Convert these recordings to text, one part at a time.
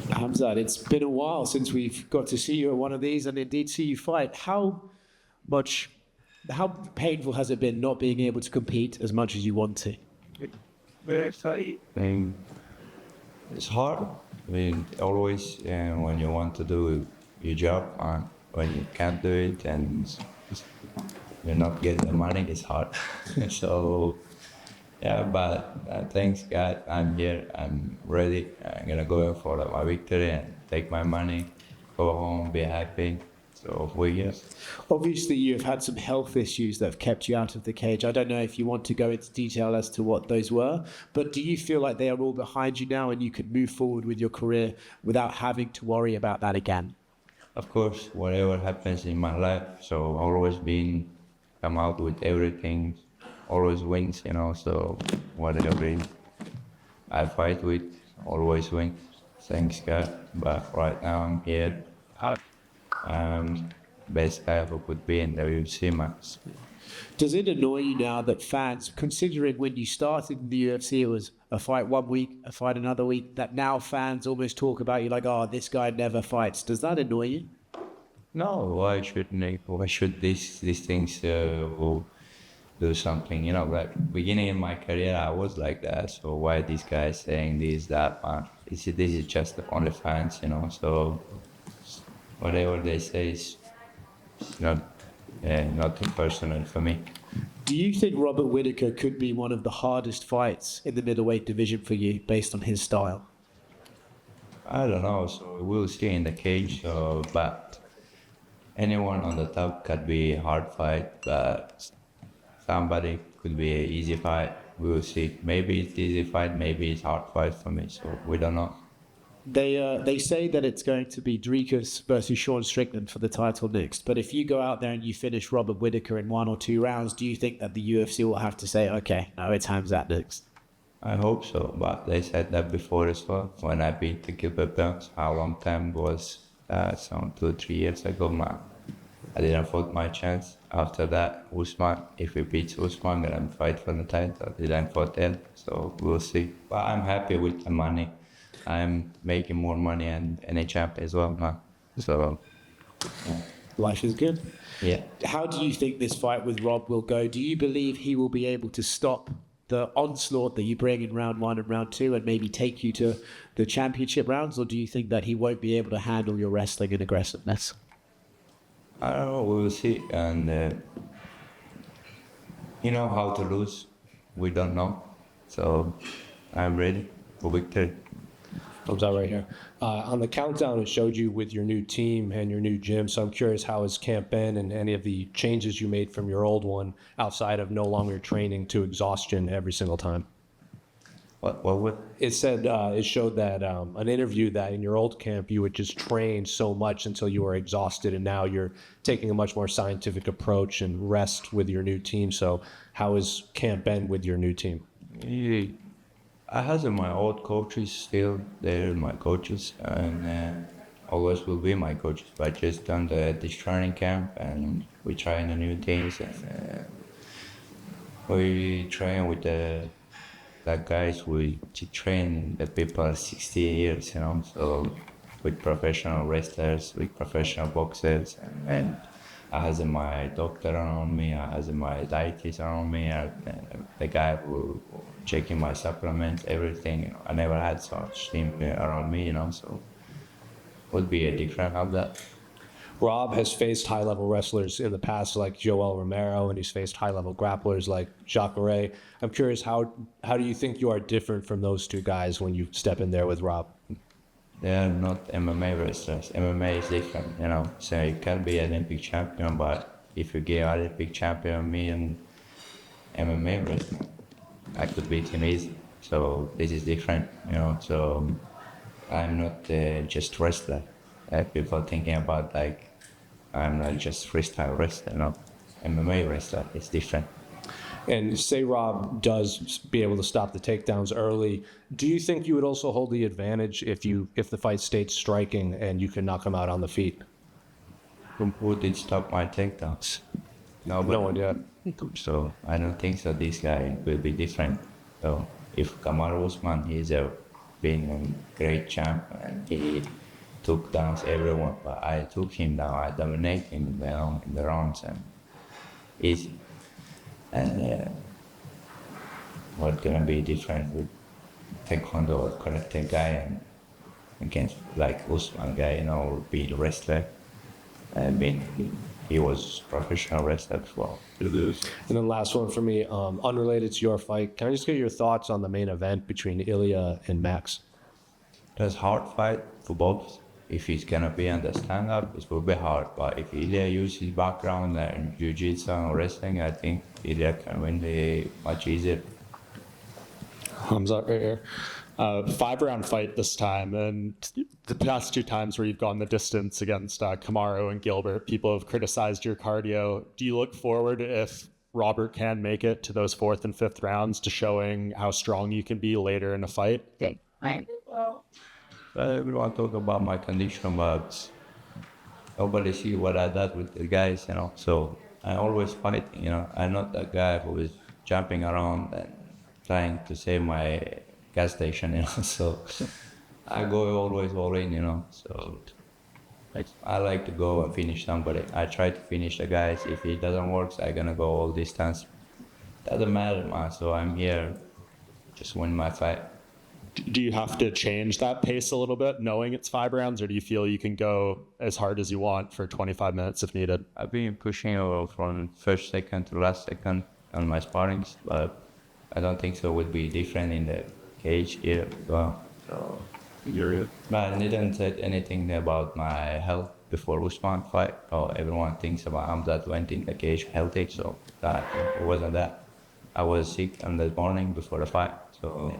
Khamzat, it's been a while since we've got to see you at one of these and indeed see you fight. Much, how painful has it been not being able to compete as much as you want to? I mean, it's hard. I mean, always when you want to do your job, when you can't do it and you're not getting the money, it's hard. So, yeah, but thanks God, I'm here. I'm ready. I'm gonna go for my victory and take my money, go home, be happy. So we're here. Obviously, you've had some health issues that have kept you out of the cage. I don't know if you want to go into detail as to what those were, but do you feel like they are all behind you now and you could move forward with your career without having to worry about that again? Of course, whatever happens in my life, so always come out with everything, always wins, so whatever I fight with, always wins. Thanks God, but right now I'm here. Best guy who could be in the UFC match. Does it annoy you now that fans, considering when you started in the UFC, it was a fight one week, a fight another week, that now fans almost talk about you like, oh, this guy never fights? Does that annoy you? No, why shouldn't? Why should these things do something? Like beginning in my career, I was like that. So why these guys saying this, that? This is just the only fans, So whatever they say is nothing personal for me. Do you think Robert Whittaker could be one of the hardest fights in the middleweight division for you based on his style? I don't know, so we'll see in the cage, but anyone on the top could be a hard fight, but somebody could be an easy fight. We'll see. Maybe it's easy fight, maybe it's hard fight for me, so we don't know. They say that it's going to be Dricus versus Sean Strickland for the title next. But if you go out there and you finish Robert Whittaker in 1 or 2 rounds, do you think that the UFC will have to say, okay, no, it's Khamzat next? I hope so, but they said that before as well. When I beat the Gilbert Burns, how long time was some 2 or 3 years ago, man. I didn't fought my chance. After that, Usman, if he beats Usman, then I'm fight for the title. Didn't fought him, so we'll see. But I'm happy with the money. I'm making more money and a champ as well, man. So, yeah. Life is good. Yeah. How do you think this fight with Rob will go? Do you believe he will be able to stop the onslaught that you bring in round 1 and round 2 and maybe take you to the championship rounds? Or do you think that he won't be able to handle your wrestling and aggressiveness? I don't know, we will see. And how to lose, we don't know. So I'm ready for victory. Comes out right here. On the countdown, it showed you with your new team and your new gym. So I'm curious, how has camp been and any of the changes you made from your old one outside of no longer training to exhaustion every single time? What? It said, it showed that an interview that in your old camp, you would just train so much until you were exhausted. And now you're taking a much more scientific approach and rest with your new team. So how has camp been with your new team? Yeah. I have my old coaches still. They're my coaches and always will be my coaches. But just done this training camp and we trying the new things and we train with the guys. We train the people 60 years, So with professional wrestlers, with professional boxers, and I have my doctor around me. I have my dietitian around me. The guy who checking my supplements, everything. I never had such team around me, So would be a different of that. Rob has faced high-level wrestlers in the past, like Joel Romero, and he's faced high-level grapplers like Jacare. I'm curious, how do you think you are different from those 2 guys when you step in there with Rob? They are not MMA wrestlers. MMA is different, So you can be an Olympic champion, but if you give Olympic champion me and MMA wrestler, I could beat him easy. So this is different, So I'm not just wrestler. People thinking about I'm not just freestyle wrestler, MMA wrestler is different. And say Rob does be able to stop the takedowns early, do you think you would also hold the advantage if the fight stayed striking and you could knock him out on the feet? Who did stop my takedowns? No one yet. So I don't think so. This guy will be different. So if Kamaru Usman, been a great champ and he took down everyone, but I took him down. I dominated him in the rounds and easy. And what's gonna be different with Taekwondo or Karate guy and against like Usman guy, be the wrestler. I mean, he was professional wrestler as well. And then last one for me, unrelated to your fight. Can I just get your thoughts on the main event between Ilya and Max? That's hard fight for both. If he's gonna be on the stand-up, it will be hard. But if Ilya uses his background and jiu-jitsu and wrestling, I think Ilya can win the much easier. Khamzat right here. 5-round fight this time, and the past 2 times where you've gone the distance against Kamaru and Gilbert, people have criticized your cardio. Do you look forward, if Robert can make it to those 4th and 5th rounds, to showing how strong you can be later in a fight? Everyone talk about my condition, but nobody see what I did with the guys, So I always fight, I'm not that guy who is jumping around and trying to save my gas station, So I go always all in, So I like to go and finish somebody. I try to finish the guys. If it doesn't work, I'm gonna go all distance. Doesn't matter, man. So I'm here, just win my fight. Do you have to change that pace a little bit, knowing it's 5 rounds, or do you feel you can go as hard as you want for 25 minutes if needed? I've been pushing from first second to last second on my sparrings, but I don't think so would be different in the cage here as well. So but I didn't say anything about my health before Usman fight. Everyone thinks about Khamzat went in the cage healthy, so that it wasn't that. I was sick on the morning before the fight, so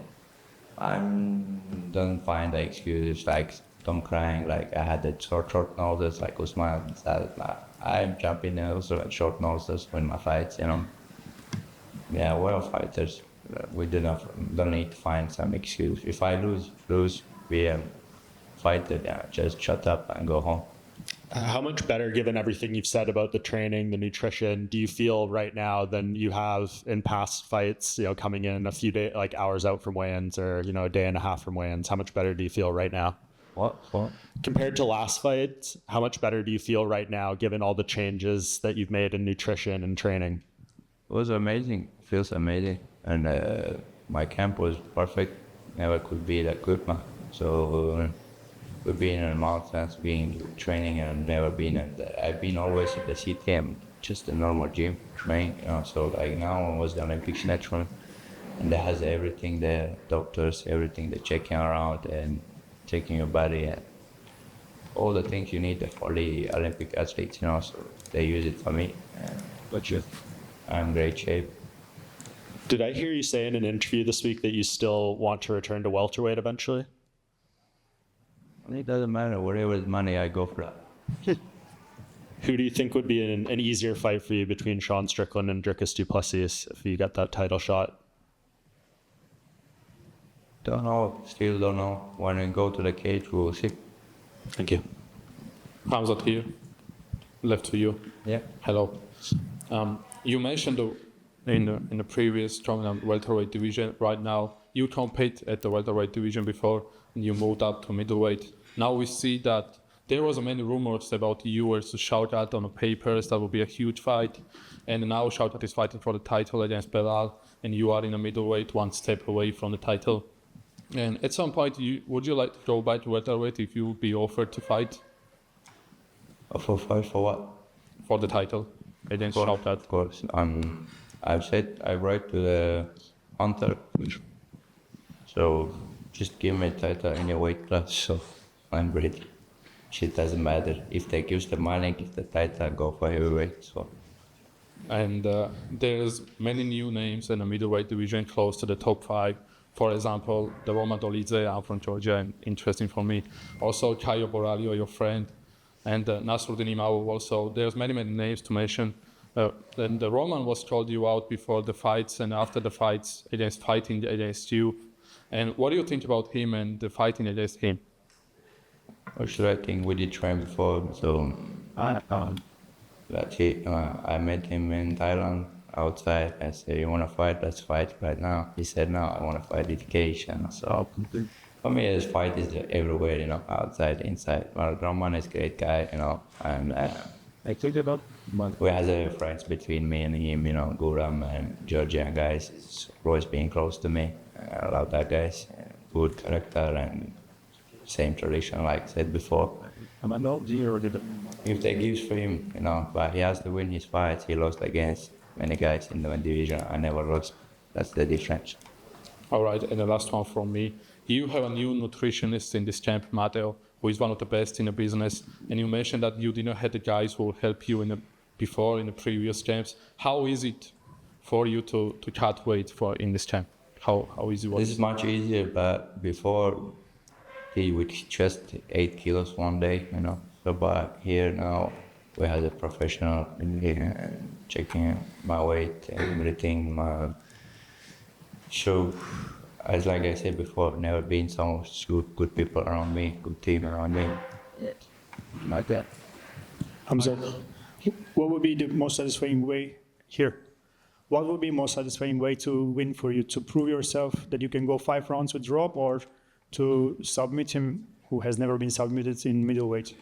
I don't find the excuses like I'm crying, like I had the short noses like Usman. I'm jumping also at short noses when my fights, Yeah, we're fighters. We don't need to find some excuse. If I lose, we fight it. Just shut up and go home. How much better, given everything you've said about the training, the nutrition, do you feel right now than you have in past fights, coming in a few days, like hours out from weigh-ins, or, a day and a half from weigh-ins? How much better do you feel right now? What? Compared to last fight, how much better do you feel right now, given all the changes that you've made in nutrition and training? It was amazing. Feels amazing. And my camp was perfect. Never could be that good, man. So we've been in the mountains, been training, and never been I've been always at the CTM, just a normal gym training. So like now I was the Olympics natural, and it has everything there, doctors, everything, they're checking around and checking your body and all the things you need for the Olympic athletes, so they use it for me. But I'm in great shape. Did I hear you say in an interview this week that you still want to return to welterweight eventually? It doesn't matter. Whatever is money, I go for that. Who do you think would be an easier fight for you between Sean Strickland and Dricus du Plessis if you get that title shot? Don't know. Still don't know. When we go to the cage, we'll see. Thank you. Khamzat here. Left to you. Yeah. Hello. You mentioned in the previous strongman welterweight division. Right now, you compete at the welterweight division before, and you moved up to middleweight. Now we see that there was many rumors about you versus Shaukat on the papers. That would be a huge fight, and now Shaukat is fighting for the title against Belal, and you are in a middleweight, one step away from the title. And at some point, would you like to go back to welterweight if you would be offered to fight? For what? For the title against Shaukat. Of course. I've said I write to the Hunter, so just give me a title in your weight class. So I'm ready. Shit doesn't matter. If they give the money, give the title, go for heavyweight. So. And there's many new names in the middleweight division close to the top 5. For example, the Roman Dolidze, I'm from Georgia, and interesting for me. Also, Caio Borralho, your friend, and Nasruddin Imavov also. There's many names to mention. Then the Roman was called you out before the fights and after the fights fighting against you. And what do you think about him and the fighting against him? What should I think? We did train before, so that's it. I met him in Thailand. outside. I said, you want to fight? Let's fight right now. He said, no, I want to fight education. So for me, this fight is everywhere, you know, outside, inside. Well, Roman is a great guy, you know, and we have a friends between me and him, you know, Guram and Georgian guys. It's always been close to me. I love that guys. Good character and same tradition, like I said before. If they give for him, you know, but he has to win his fights. He lost against many guys in the one division. I never lost. That's the difference. All right, and the last one from me. You have a new nutritionist in this camp, Matteo, who is one of the best in the business. And you mentioned that you didn't have the guys who help you in the previous camps. How is it for you to cut weight in this camp? How is it? This is much easier, but before he would just 8 kilos one day, you know. So, but here now we have a professional in here checking my weight and everything. So, as like I said before, never been so good people around me, good team around me. Like that. Khamzat, what would be the most satisfying way here? What would be the most satisfying way to win for you? To prove yourself that you can go 5 rounds with Rob, or to submit him, who has never been submitted in middleweight?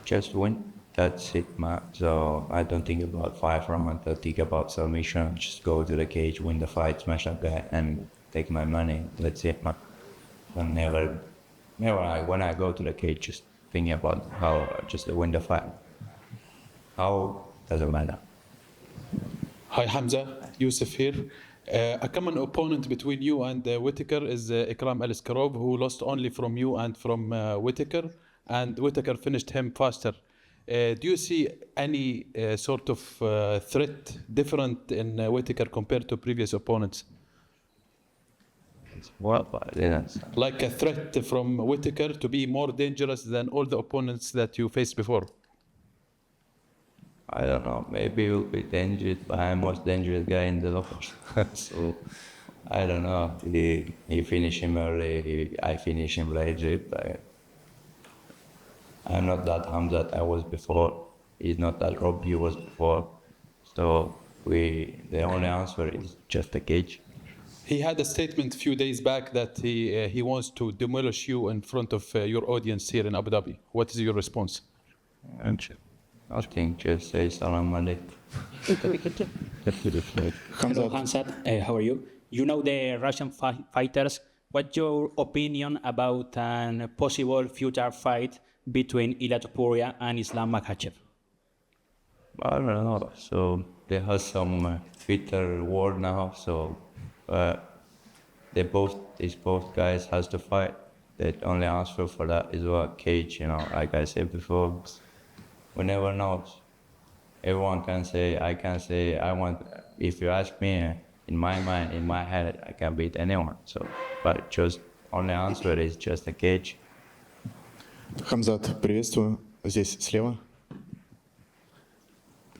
Just win. That's it, man. So I don't think about 5 rounds. I think about submission. Just go to the cage, win the fight, smash that guy, and take my money. That's it, man. Never. When I go to the cage, just thinking about how just to win the fight. How doesn't matter. Hi Hamza, Yusuf here. A common opponent between you and Whittaker is Ikram Aliskarov, who lost only from you and from Whittaker, and Whittaker finished him faster. Do you see any sort of threat different in Whittaker compared to previous opponents? What? But I didn't. Like a threat from Whittaker to be more dangerous than all the opponents that you faced before? I don't know. Maybe he'll be dangerous, but I'm the most dangerous guy in the locker. So I don't know. He finished him early. I finished him late. But I'm not that Khamzat I was before. He's not that Rob he was before. So the only answer is just a cage. He had a statement a few days back that he wants to demolish you in front of your audience here in Abu Dhabi. What is your response? Nothing. Just say salam alaikum. Hello, Khamzat. How are you? You know the Russian fighters. What's your opinion about a possible future fight between Ilia Topuria and Islam Makhachev? I don't know. So they have some Twitter war now. So these both guys has to fight. The only answer for that is what cage. You know, like I said before. We never know. Everyone can say, I can say, I want. If you ask me, in my mind, in my head, I can beat anyone. So, but just only answer is just a cage. Хамзат, приветствую. Здесь слева.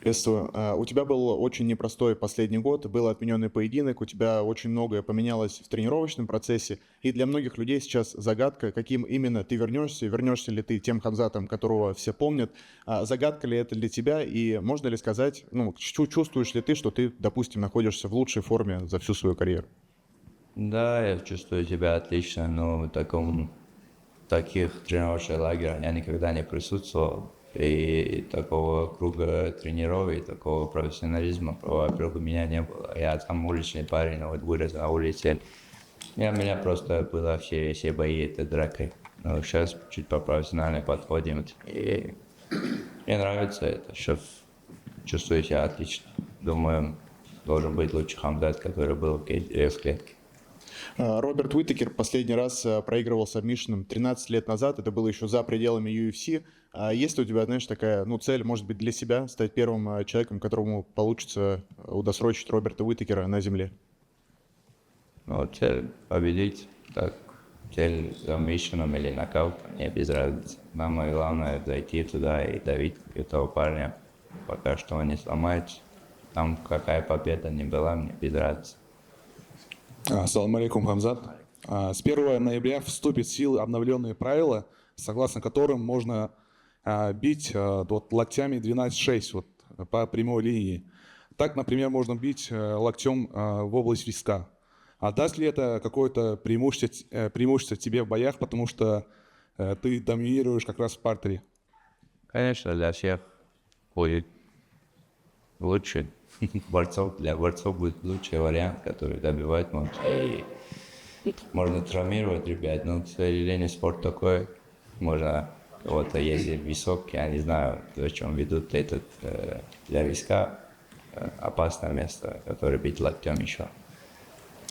Приветствую. У тебя был очень непростой последний год, был отмененный поединок, у тебя очень многое поменялось в тренировочном процессе, и для многих людей сейчас загадка, каким именно ты вернешься ли ты тем Хамзатом, которого все помнят, загадка ли это для тебя, и можно ли сказать, чувствуешь ли ты, что ты, допустим, находишься в лучшей форме за всю свою карьеру? Да, я чувствую себя отлично, но в таких тренировочных лагерях я никогда не присутствовал. И такого круга тренировок, такого профессионализма, во-первых, у меня не было. Я там уличный парень, вот вырос на улице. У меня просто было все бои, это дракой. Но сейчас чуть по-профессионально подходим. И мне нравится это, что чувствую себя отлично. Думаю, должен быть лучший Khamzat, который был в клетке. Роберт Whittaker последний раз проигрывал сабмишеном 13 лет назад, это было еще за пределами UFC. Есть ли у тебя, знаешь, такая цель, может быть, для себя, стать первым человеком, которому получится удосрочить Роберта Whittakera на земле? Цель победить, так, цель сабмишеном или нокаутом, мне без разницы. Самое главное зайти туда и давить этого парня, пока что он не сломается. Там какая победа не была, мне без разницы. Ассаламу алейкум, Хамзат. С 1 ноября вступят в силу обновленные правила, согласно которым можно бить локтями 12-6. по прямой линии. Так, например, можно бить локтем в область виска. А даст ли это какое-то преимущество тебе в боях, потому что ты доминируешь как раз в партере? Конечно, для всех будет лучше. Для борцов будет лучший вариант, который добивать может. И можно травмировать ребят, но, к сожалению, спорт такой. Можно кого-то ездить висок, я не знаю, о чем ведут этот для виска опасное место, которое бить локтем еще.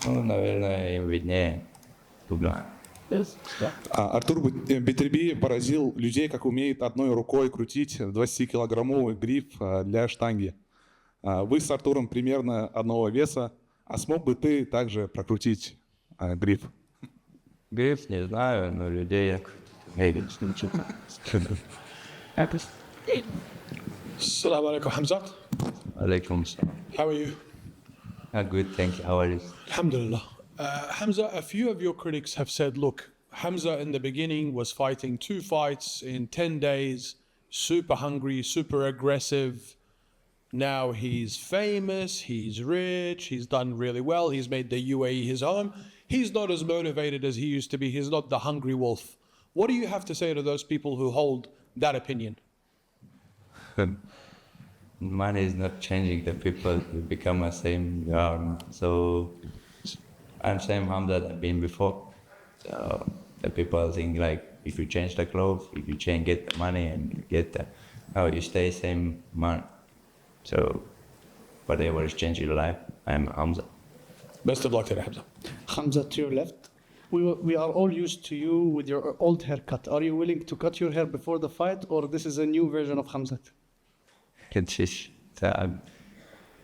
Ну, наверное, им виднее. Трудно. Артур Битерби поразил людей, как умеет одной рукой крутить 20-килограммовый гриф для штанги. Вы с Артуром примерно одного веса, а смог бы ты также прокрутить гриф? Гриф не знаю, но людей я Assalamu alaikum, Hamzat. Alaikum salam. How are you? Good, thank you. How are you? Alhamdulillah. Hamza, a few of your critics have said, look, Hamza in the beginning was fighting 2 fights in 10 days, super hungry, super aggressive. Now he's famous, he's rich, he's done really well, he's made the UAE his home. He's not as motivated as he used to be, he's not the hungry wolf. What do you have to say to those people who hold that opinion? Money is not changing the people to become the same. So I'm same Hamza that I've been before. So the people think like if you change the clothes, if you get the money and get the, you stay same man. So whatever is changing your life, I'm Hamza. Best of luck today, Hamza. Khamzat, to your left. We are all used to you with your old haircut. Are you willing to cut your hair before the fight, or this is a new version of Khamzat? So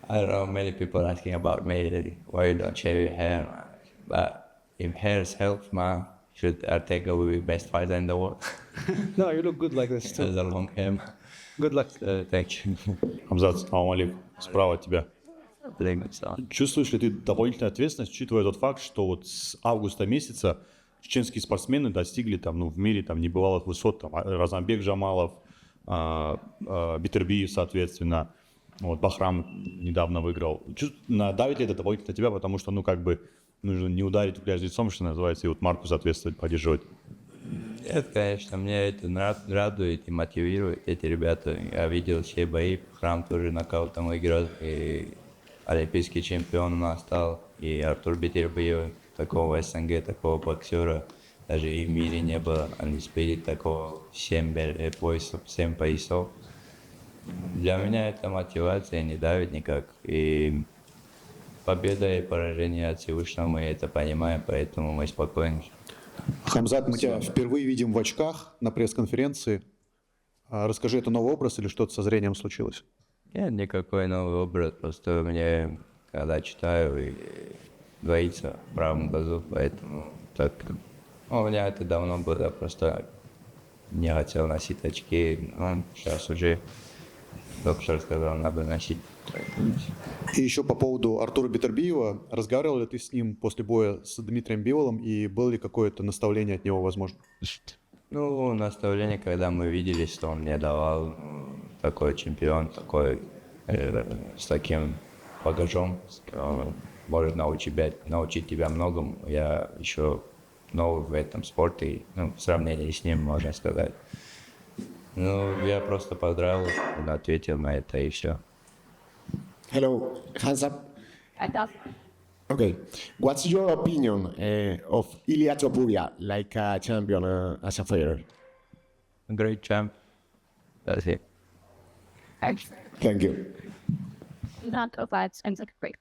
I don't know, many people asking about me, why you don't shave your hair, man. But if hair is health, man, should Whittaker be best fighter in the world? No, you look good like this It's too. a long hair. Good luck. Thank you. Хамзат, салам алейкум. Справа от тебя. Alaikum salam. Чувствуешь ли ты дополнительную ответственность, учитывая тот факт, что вот с августа месяца чеченские спортсмены достигли там, ну, в мире там, небывалых высот, там, Разамбек Жамалов, Битербиев, соответственно, вот, Бахрам недавно выиграл. Давит ли это дополнительно на тебя, потому что, ну, как бы, нужно не ударить в грязь лицом, что называется, и вот марку, соответственно, поддерживать? Нет, конечно, мне это радует и мотивирует эти ребята. Я видел все бои, Бахрам тоже нокаутом выиграл, и олимпийский чемпион у нас стал, и Артур Битербиев, такого СНГ, такого боксера, даже и в мире не было, они спели такого 7 поясов. Для меня это мотивация не давит никак, и победа и поражение от Всевышнего, мы это понимаем, поэтому мы спокойны. Хамзат, мы тебя впервые видим в очках на пресс-конференции. Расскажи, это новый образ или что-то со зрением случилось? Нет, никакой новый образ, просто мне, когда читаю, и двоится в правом глазу, поэтому так. У меня это давно было, просто не хотел носить очки, но сейчас уже доктор сказал, надо носить. И еще по поводу Артура Битербиева. Разговаривал ли ты с ним после боя с Дмитрием Биволом, и было ли какое-то наставление от него возможно? Ну, наставление, когда мы виделись, что он мне давал, такой чемпион, такой, с таким багажом, может научить тебя многому. Я еще новый в этом спорте, ну, в сравнении с ним, можно сказать. Ну, я просто поздравил, он ответил на это, и все. Hello, hands up. Okay, what's your opinion of Ilia Topuria, like a champion as a fighter? A great champ. That's it. Thank you. Not of that, and like great.